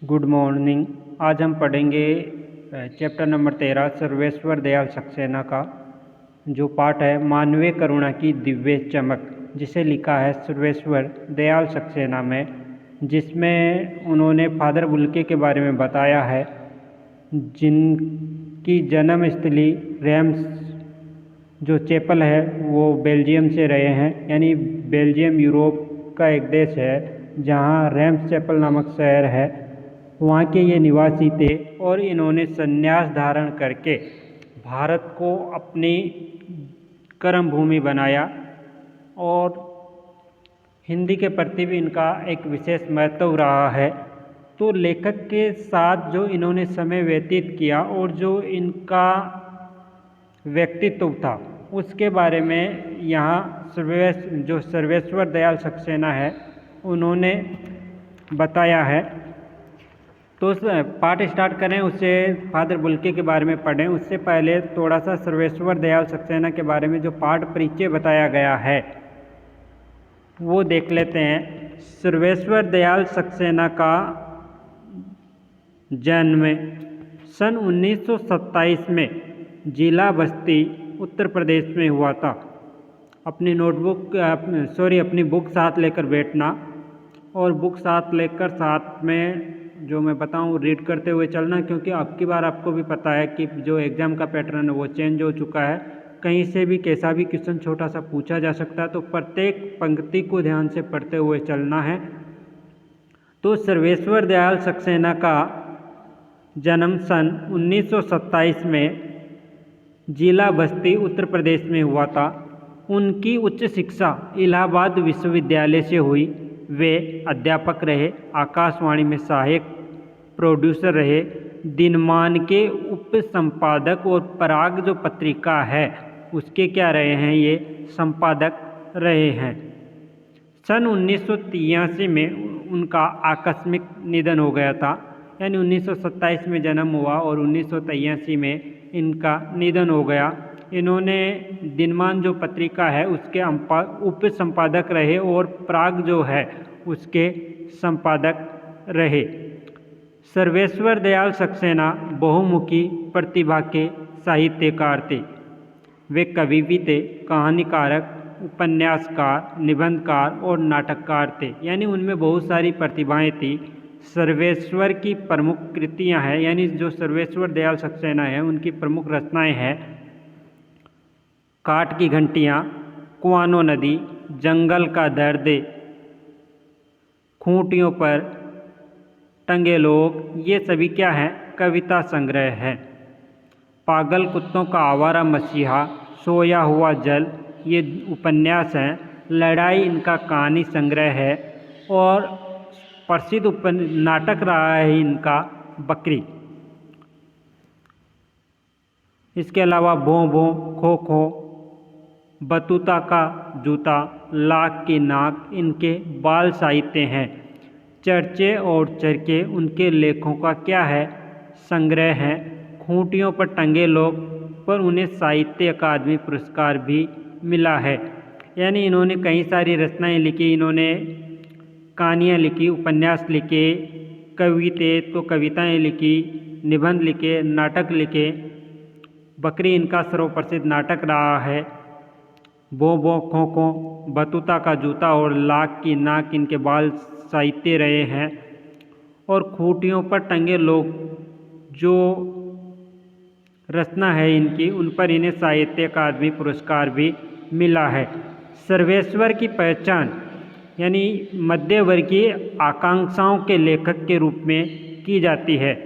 Good morning. आज हम पढ़ेंगे चैप्टर नंबर 13 सर्वेश्वर दयाल सक्सेना का जो पाठ है मानवीय करुणा की दिव्य चमक, जिसे लिखा है सर्वेश्वर दयाल सक्सेना में, जिसमें उन्होंने फादर बुल्के के बारे में बताया है, जिनकी जन्म स्थली रेम्स जो चैपल है वो बेल्जियम से रहे हैं। यानी बेल्जियम यूरोप का एक देश है जहाँ रेम्स चैपल नामक शहर है, वहाँ के ये निवासी थे और इन्होंने संन्यास धारण करके भारत को अपनी कर्म भूमि बनाया और हिंदी के प्रति भी इनका एक विशेष महत्व रहा है। तो लेखक के साथ जो इन्होंने समय व्यतीत किया और जो इनका व्यक्तित्व था उसके बारे में यहाँ सर्वेश्वर दयाल सक्सेना है उन्होंने बताया है। तो पाठ स्टार्ट करें, उससे फादर बुल्के के बारे में पढ़ें। उससे पहले थोड़ा सा सर्वेश्वर दयाल सक्सेना के बारे में जो पाठ परिचय बताया गया है वो देख लेते हैं। सर्वेश्वर दयाल सक्सेना का जन्म सन 1927 में जिला बस्ती उत्तर प्रदेश में हुआ था। अपनी अपनी बुक साथ लेकर बैठना और बुक साथ लेकर साथ में जो मैं बताऊं रीड करते हुए चलना, क्योंकि अब की बार आपको भी पता है कि जो एग्ज़ाम का पैटर्न है वो चेंज हो चुका है। कहीं से भी कैसा भी क्वेश्चन छोटा सा पूछा जा सकता है, तो प्रत्येक पंक्ति को ध्यान से पढ़ते हुए चलना है। तो सर्वेश्वर दयाल सक्सेना का जन्म सन 1927 में जिला बस्ती उत्तर प्रदेश में हुआ था। उनकी उच्च शिक्षा इलाहाबाद विश्वविद्यालय से हुई। वे अध्यापक रहे, आकाशवाणी में सहायक प्रोड्यूसर रहे, दिनमान के उप संपादक और पराग जो पत्रिका है उसके क्या रहे हैं, ये संपादक रहे हैं। सन 1983 में उनका आकस्मिक निधन हो गया था। यानी 1927 में जन्म हुआ और 1983 में इनका निधन हो गया। इन्होंने दिनमान जो पत्रिका है उसके उप संपादक रहे और प्राग जो है उसके संपादक रहे। सर्वेश्वर दयाल सक्सेना बहुमुखी प्रतिभा के साहित्यकार थे। वे कवि भी थे, कहानीकारक, उपन्यासकार, निबंधकार और नाटककार थे। यानी उनमें बहुत सारी प्रतिभाएं थी। सर्वेश्वर की प्रमुख कृतियां हैं, यानी जो सर्वेश्वर दयाल सक्सेना है उनकी प्रमुख रचनाएं हैं काठ की घंटियां, कुआनो नदी, जंगल का दर्द, खूंटियों पर टंगे लोग, ये सभी क्या हैं, कविता संग्रह है। पागल कुत्तों का आवारा मसीहा, सोया हुआ जल, ये उपन्यास हैं। लड़ाई इनका कहानी संग्रह है और प्रसिद्ध नाटक रहा है इनका बकरी। इसके अलावा भों भों, खो खो, बतूता का जूता, लाख की नाक इनके बाल साहित्य हैं। चर्चे और चरके उनके लेखों का क्या है, संग्रह है। खूंटियों पर टंगे लोग पर उन्हें साहित्य अकादमी पुरस्कार भी मिला है। यानी इन्होंने कई सारी रचनाएं लिखी, इन्होंने कहानियाँ लिखी, उपन्यास लिखे, कविताएं लिखी, निबंध लिखे, नाटक लिखे। बकरी इनका सर्वप्रसिद्ध नाटक रहा है। बो बो खो खो, बतूता का जूता और लाख की नाक इनके बाल साहित्य रहे हैं। और खूंटियों पर टंगे लोग जो रचना है इनकी, उन पर इन्हें साहित्य अकादमी पुरस्कार भी मिला है। सर्वेश्वर की पहचान यानी मध्यवर्गीय आकांक्षाओं के लेखक के रूप में की जाती है।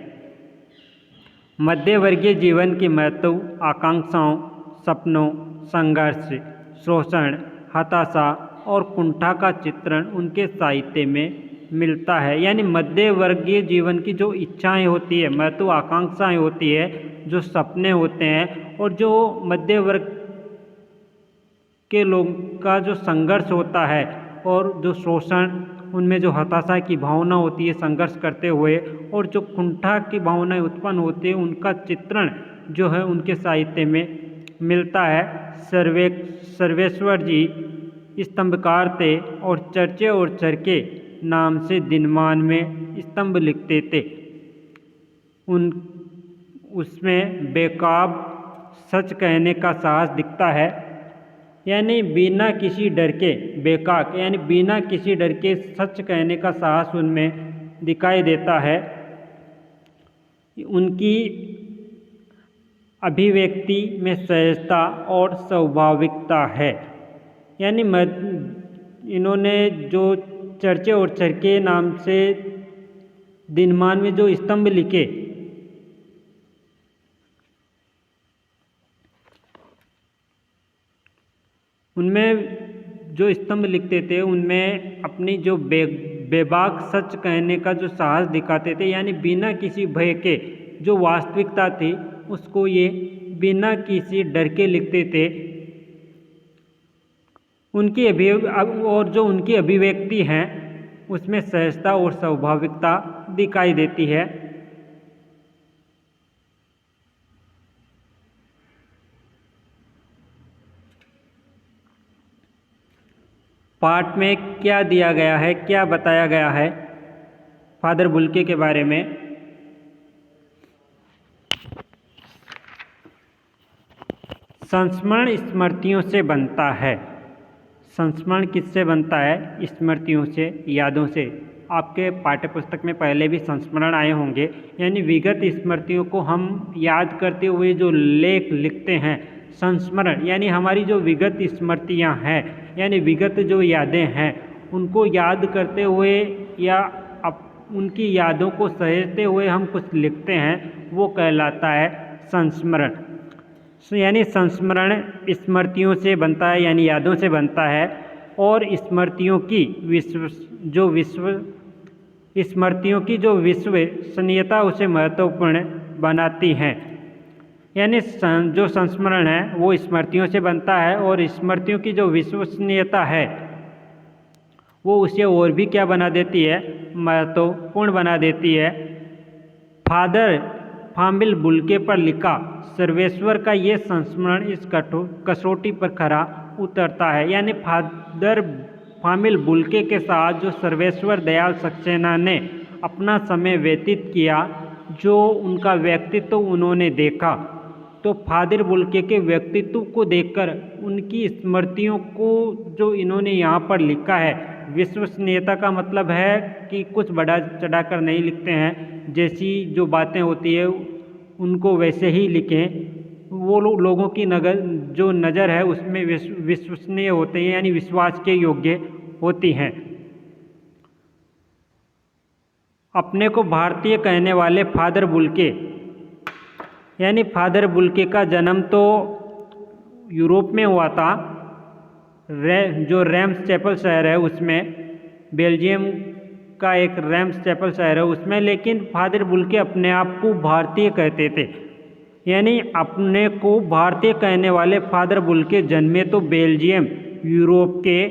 मध्यवर्गीय जीवन की महत्व आकांक्षाओं, सपनों, संघर्ष, शोषण, हताशा और कुंठा का चित्रण उनके साहित्य में मिलता है। यानी मध्यवर्गीय जीवन की जो इच्छाएं होती है, महत्व आकांक्षाएं होती है, जो सपने होते हैं और जो मध्य वर्ग के लोग का जो संघर्ष होता है और जो शोषण, उनमें जो हताशा की भावना होती है संघर्ष करते हुए, और जो कुंठा की भावनाएं उत्पन्न होती है, उनका चित्रण जो है उनके साहित्य में मिलता है। सर्वेश्वर जी स्तंभकार थे और चर्चे और चरके नाम से दिनमान में स्तंभ लिखते थे। उसमें बेकाब सच कहने का साहस दिखता है, यानी बिना किसी डर के, बेकाक यानी बिना किसी डर के सच कहने का साहस उनमें दिखाई देता है। उनकी अभिव्यक्ति में सहजता और स्वाभाविकता है। यानी इन्होंने जो चर्चे और चरखे नाम से दिनमान में जो स्तंभ लिखे, उनमें जो स्तंभ लिखते थे उनमें अपनी जो बेबाक सच कहने का जो साहस दिखाते थे, यानी बिना किसी भय के जो वास्तविकता थी उसको ये बिना किसी डर के लिखते थे। उनकी और जो उनकी अभिव्यक्ति हैं उसमें सहजता और स्वाभाविकता दिखाई देती है। पाठ में क्या दिया गया है, क्या बताया गया है फादर बुल्के के बारे में? संस्मरण स्मृतियों से बनता है। संस्मरण किससे बनता है? स्मृतियों से, यादों से। आपके पाठ्यपुस्तक में पहले भी संस्मरण आए होंगे, यानी विगत स्मृतियों को हम याद करते हुए जो लेख लिखते हैं। संस्मरण यानी हमारी जो विगत स्मृतियां हैं, यानी विगत जो यादें हैं, उनको याद करते हुए या उनकी यादों को सहेजते हुए हम कुछ लिखते हैं, वो कहलाता है संस्मरण। यानी संस्मरण स्मृतियों से बनता है, यानी यादों से बनता है, और स्मृतियों की जो विश्वसनीयता उसे महत्वपूर्ण बनाती हैं। यानी जो संस्मरण है वो स्मृतियों से बनता है, और स्मृतियों की जो विश्वसनीयता है वो उसे और भी क्या बना देती है? महत्वपूर्ण बना देती है। फादर फामिल बुल्के पर लिखा सर्वेश्वर का ये संस्मरण इस कसौटी पर खरा उतरता है। यानी फादर फामिल बुल्के के साथ जो सर्वेश्वर दयाल सक्सेना ने अपना समय व्यतीत किया, जो उनका व्यक्तित्व उन्होंने देखा, तो फादर बुल्के के व्यक्तित्व को देखकर उनकी स्मृतियों को जो इन्होंने यहाँ पर लिखा है, विश्वसनीयता का मतलब है कि कुछ बढ़ा चढ़ाकर नहीं लिखते हैं, जैसी जो बातें होती है उनको वैसे ही लिखें। वो लोगों की जो नज़र है उसमें विश्वसनीय होते हैं, यानी विश्वास के योग्य होती हैं। अपने को भारतीय कहने वाले फादर बुल्के, यानी फादर बुल्के का जन्म तो यूरोप में हुआ था, जो रैम्स चैपल शहर है उसमें, बेल्जियम का एक रैम्स चैपल शहर है उसमें। लेकिन फादर बुल्के अपने आप को भारतीय कहते थे, यानी अपने को भारतीय कहने वाले फादर बुल्के जन्मे तो बेल्जियम, यूरोप के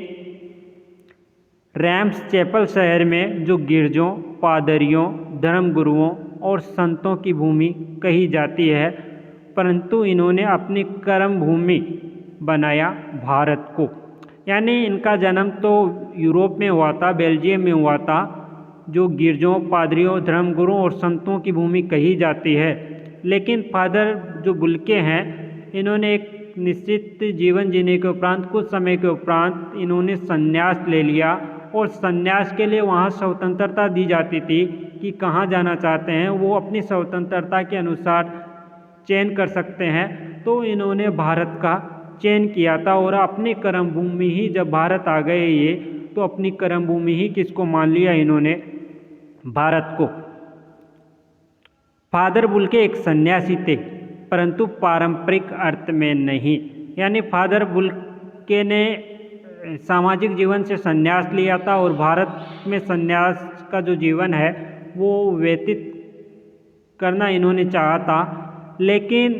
रैम्स चैपल शहर में, जो गिरजों, पादरियों, धर्मगुरुओं और संतों की भूमि कही जाती है, परंतु इन्होंने अपनी कर्म भूमि बनाया भारत को। यानी इनका जन्म तो यूरोप में हुआ था, बेल्जियम में हुआ था, जो गिरजों, पादरियों, धर्मगुरुओं और संतों की भूमि कही जाती है। लेकिन फादर जो बुल्के हैं, इन्होंने एक निश्चित जीवन जीने के उपरांत, कुछ समय के उपरांत इन्होंने संन्यास ले लिया, और संन्यास के लिए वहाँ स्वतंत्रता दी जाती थी कि कहाँ जाना चाहते हैं वो अपनी स्वतंत्रता के अनुसार चयन कर सकते हैं। तो इन्होंने भारत का चयन किया था, और अपनी कर्म भूमि ही, जब भारत आ गए ये, तो अपनी कर्म भूमि ही किसको मान लिया इन्होंने? भारत को। फादर बुल्के एक सन्यासी थे, परंतु पारंपरिक अर्थ में नहीं। यानी फादर बुल्के ने सामाजिक जीवन से संन्यास लिया था, और भारत में संन्यास का जो जीवन है वो व्यतीत करना इन्होंने चाहा था। लेकिन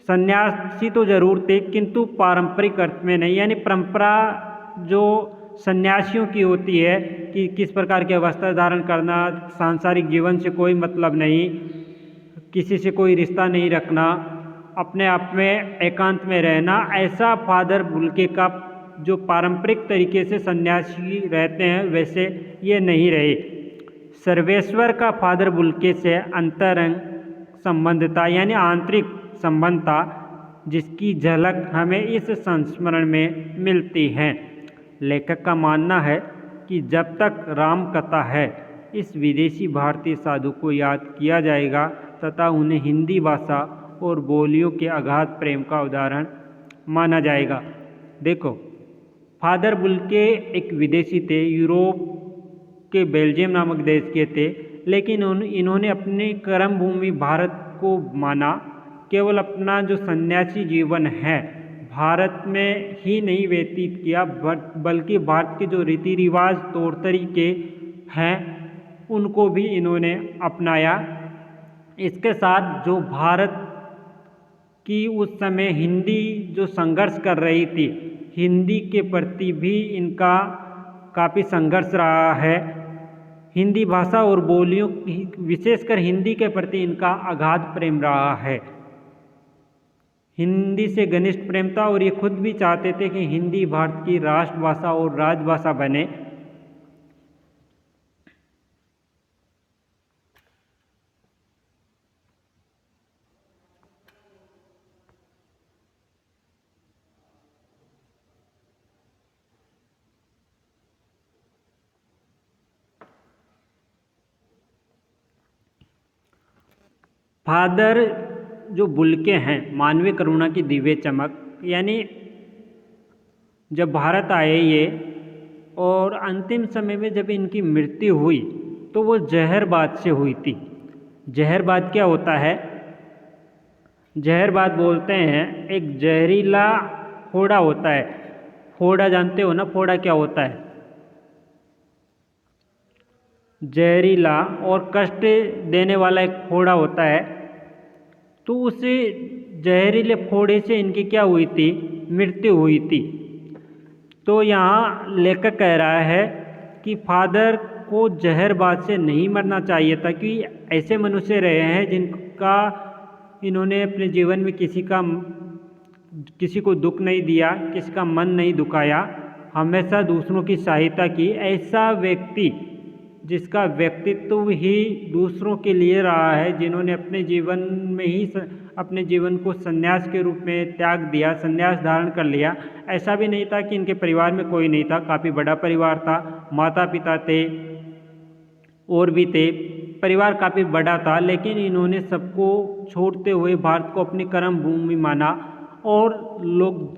सन्यासी तो जरूर थे, किंतु पारंपरिक अर्थ में नहीं। यानी परंपरा जो सन्यासियों की होती है कि किस प्रकार के वस्त्र धारण करना, सांसारिक जीवन से कोई मतलब नहीं, किसी से कोई रिश्ता नहीं रखना, अपने आप में एकांत में रहना, ऐसा फादर बुल्के का जो पारंपरिक तरीके से सन्यासी रहते हैं वैसे ये नहीं रहे। सर्वेश्वर का फादर बुल्के से अंतरंग संबंध था, यानी आंतरिक संबंध था, जिसकी झलक हमें इस संस्मरण में मिलती है। लेखक का मानना है कि जब तक राम कथा है, इस विदेशी भारतीय साधु को याद किया जाएगा तथा उन्हें हिंदी भाषा और बोलियों के अगाध प्रेम का उदाहरण माना जाएगा। देखो, फादर बुल्के एक विदेशी थे, यूरोप के बेल्जियम नामक देश के थे, लेकिन इन्होंने अपने कर्म भूमि भारत को माना। केवल अपना जो सन्यासी जीवन है भारत में ही नहीं व्यतीत किया, बल्कि भारत के जो रीति रिवाज तौर तरीके हैं उनको भी इन्होंने अपनाया। इसके साथ जो भारत की उस समय हिंदी जो संघर्ष कर रही थी, हिंदी के प्रति भी इनका काफ़ी संघर्ष रहा है। हिंदी भाषा और बोलियों, विशेषकर हिंदी के प्रति इनका अगाध प्रेम रहा है। हिंदी से घनिष्ठ प्रेम था और ये खुद भी चाहते थे कि हिंदी भारत की राष्ट्रभाषा और राजभाषा बने। फादर जो बुल्के हैं, मानवीय करुणा की दिव्य चमक, यानी जब भारत आए ये और अंतिम समय में जब इनकी मृत्यु हुई तो वो जहरबाद से हुई थी। जहरबाद क्या होता है? जहरबाद बोलते हैं एक जहरीला फोड़ा होता है। फोड़ा जानते हो ना, फोड़ा क्या होता है? जहरीला और कष्ट देने वाला एक फोड़ा होता है। तो उस जहरीले फोड़े से इनकी क्या हुई थी? मृत्यु हुई थी। तो यहाँ लेखक कह रहा है कि फादर को जहरबाद से नहीं मरना चाहिए था, क्योंकि ऐसे मनुष्य रहे हैं जिनका इन्होंने अपने जीवन में किसी को दुख नहीं दिया, किसी का मन नहीं दुखाया, हमेशा दूसरों की सहायता की। ऐसा व्यक्ति जिसका व्यक्तित्व ही दूसरों के लिए रहा है, जिन्होंने अपने जीवन में ही अपने जीवन को संन्यास के रूप में त्याग दिया, संन्यास धारण कर लिया। ऐसा भी नहीं था कि इनके परिवार में कोई नहीं था, काफ़ी बड़ा परिवार था, माता पिता थे और भी थे, परिवार काफ़ी बड़ा था, लेकिन इन्होंने सबको छोड़ते हुए भारत को अपनी कर्म भूमि माना। और लोग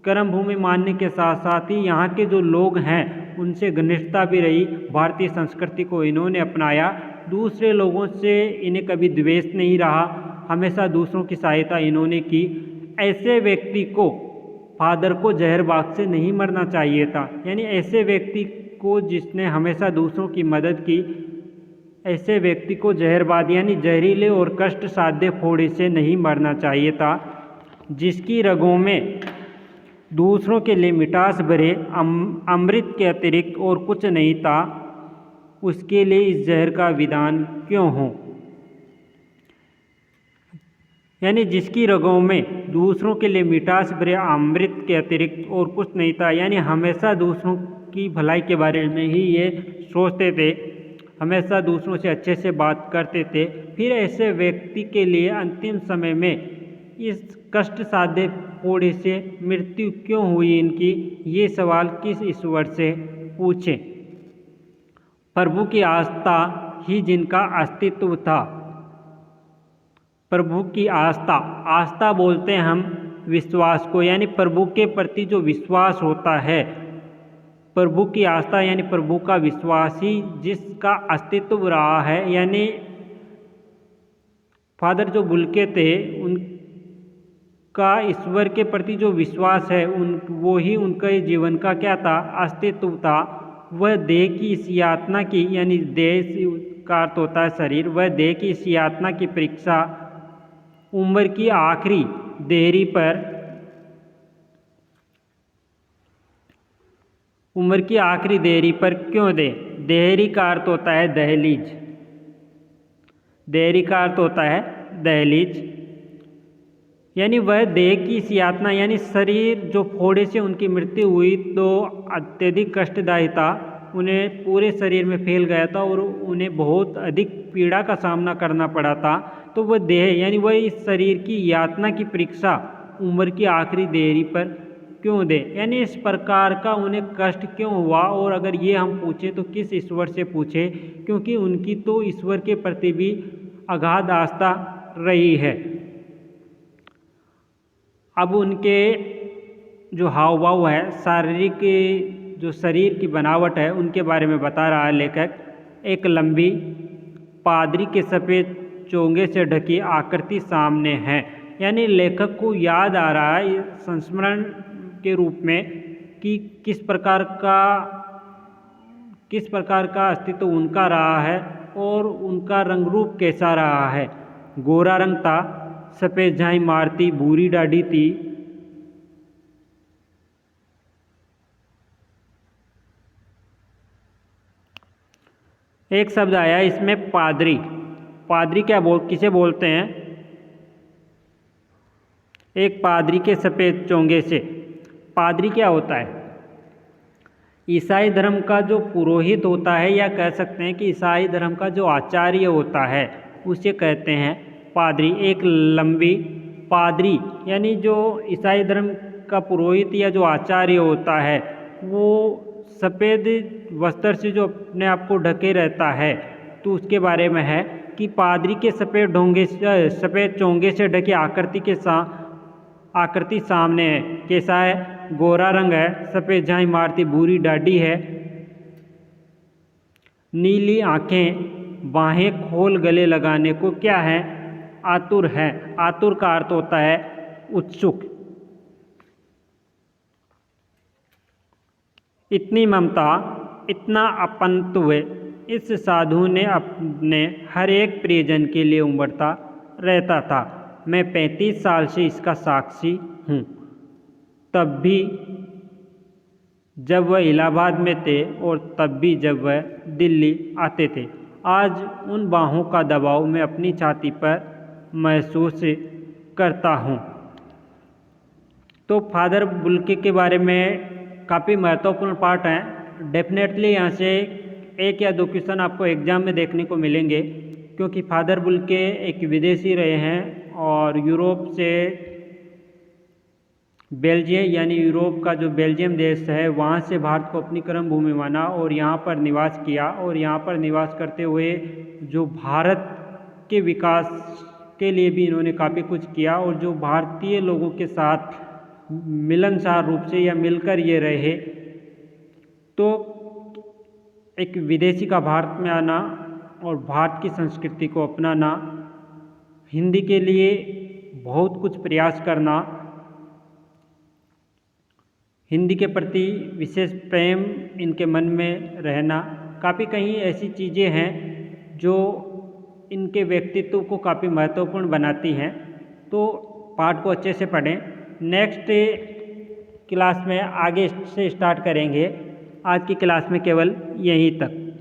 कर्म भूमि मानने के साथ साथ ही यहाँ के जो लोग हैं उनसे घनिष्ठता भी रही। भारतीय संस्कृति को इन्होंने अपनाया, दूसरे लोगों से इन्हें कभी द्वेष नहीं रहा, हमेशा दूसरों की सहायता इन्होंने की। ऐसे व्यक्ति को, फादर को जहरबाद से नहीं मरना चाहिए था, यानी ऐसे व्यक्ति को जिसने हमेशा दूसरों की मदद की, ऐसे व्यक्ति को जहरबाद यानी जहरीले और कष्ट साध्य फोड़े से नहीं मरना चाहिए था। जिसकी रगों में दूसरों के लिए मिठास भरे अमृत के अतिरिक्त और कुछ नहीं था, उसके लिए इस जहर का विधान क्यों हो? यानी जिसकी रगों में दूसरों के लिए मिठास भरे अमृत के अतिरिक्त और कुछ नहीं था, यानी हमेशा दूसरों की भलाई के बारे में ही ये सोचते थे, हमेशा दूसरों से अच्छे से बात करते थे। फिर ऐसे व्यक्ति के लिए अंतिम समय में इस कष्ट साध्य फोड़े से मृत्यु क्यों हुई इनकी? ये सवाल किस ईश्वर से पूछें? प्रभु की आस्था ही जिनका अस्तित्व था। प्रभु की आस्था, आस्था बोलते हैं हम विश्वास को, यानी प्रभु के प्रति जो विश्वास होता है, प्रभु की आस्था यानी प्रभु का विश्वास ही जिसका अस्तित्व रहा है। यानी फादर जो बुल्के थे उनका ईश्वर के प्रति जो विश्वास है वो ही उनके जीवन का क्या था? अस्तित्व था। वह देह की इस यातना की, यानी देह का अर्थ होता है शरीर, वह देह की इस यातना की परीक्षा उम्र की आखिरी देहरी पर, उम्र की आखिरी देहरी पर क्यों दे? देहरी का अर्थ होता है दहलीज, देहरी का अर्थ होता है दहलीज। यानी वह देह की इस यातना यानी शरीर जो फोड़े से उनकी मृत्यु हुई तो अत्यधिक कष्टदायी था, उन्हें पूरे शरीर में फैल गया था और उन्हें बहुत अधिक पीड़ा का सामना करना पड़ा था। तो वह देह यानी वह इस शरीर की यातना की परीक्षा उम्र की आखिरी देरी पर क्यों दे, यानी इस प्रकार का उन्हें कष्ट क्यों हुआ। और अगर ये हम पूछें तो किस ईश्वर से पूछे, क्योंकि उनकी तो ईश्वर के प्रति भी अगाध आस्था रही है। अब उनके जो हाव भाव है, शारीरिक जो शरीर की बनावट है, उनके बारे में बता रहा है लेखक। एक लंबी पादरी के सफ़ेद चोंगे से ढकी आकृति सामने है, यानी लेखक को याद आ रहा है संस्मरण के रूप में कि किस प्रकार का अस्तित्व उनका रहा है और उनका रंग रूप कैसा रहा है। गोरा रंग था, सफ़ेद झाई मारती, भूरी दाढ़ी थी। एक शब्द आया इसमें पादरी। पादरी किसे बोलते हैं? एक पादरी के सफ़ेद चोंगे से। पादरी क्या होता है? ईसाई धर्म का जो पुरोहित होता है, या कह सकते हैं कि ईसाई धर्म का जो आचार्य होता है, उसे कहते हैं पादरी। एक लंबी पादरी यानी जो ईसाई धर्म का पुरोहित या जो आचार्य होता है, वो सफ़ेद वस्त्र से जो अपने आप को ढके रहता है, तो उसके बारे में है कि पादरी के सफ़ेद चोंगे से ढकी आकृति सामने है। कैसा है? गोरा रंग है, सफ़ेद झाई मारती, भूरी दाढ़ी है, नीली आँखें, बाहें खोल गले लगाने को क्या है? आतुर है। आतुर का अर्थ होता है उत्सुक। इतनी ममता, इतना अपनत्व इस साधु ने अपने हर एक प्रियजन के लिए उमड़ता रहता था। मैं 35 साल से इसका साक्षी हूँ। तब भी जब वह इलाहाबाद में थे और तब भी जब वह दिल्ली आते थे। आज उन बाहों का दबाव मैं अपनी छाती पर महसूस करता हूँ। तो फादर बुल्के के बारे में काफ़ी महत्वपूर्ण पार्ट हैं। डेफिनेटली यहाँ से 1 या 2 क्वेश्चन आपको एग्जाम में देखने को मिलेंगे, क्योंकि फादर बुल्के एक विदेशी रहे हैं और यूरोप से बेल्जियम यानी यूरोप का जो बेल्जियम देश है, वहाँ से भारत को अपनी कर्म भूमि माना और यहाँ पर निवास किया। और यहाँ पर निवास करते हुए जो भारत के विकास के लिए भी इन्होंने काफ़ी कुछ किया, और जो भारतीय लोगों के साथ मिलनसार रूप से या मिलकर ये रहे। तो एक विदेशी का भारत में आना और भारत की संस्कृति को अपनाना, हिंदी के लिए बहुत कुछ प्रयास करना, हिंदी के प्रति विशेष प्रेम इनके मन में रहना, काफ़ी कहीं ऐसी चीज़ें हैं जो इनके व्यक्तित्व को काफ़ी महत्वपूर्ण बनाती हैं। तो पाठ को अच्छे से पढ़ें। नेक्स्ट क्लास में आगे से स्टार्ट करेंगे। आज की क्लास में केवल यहीं तक।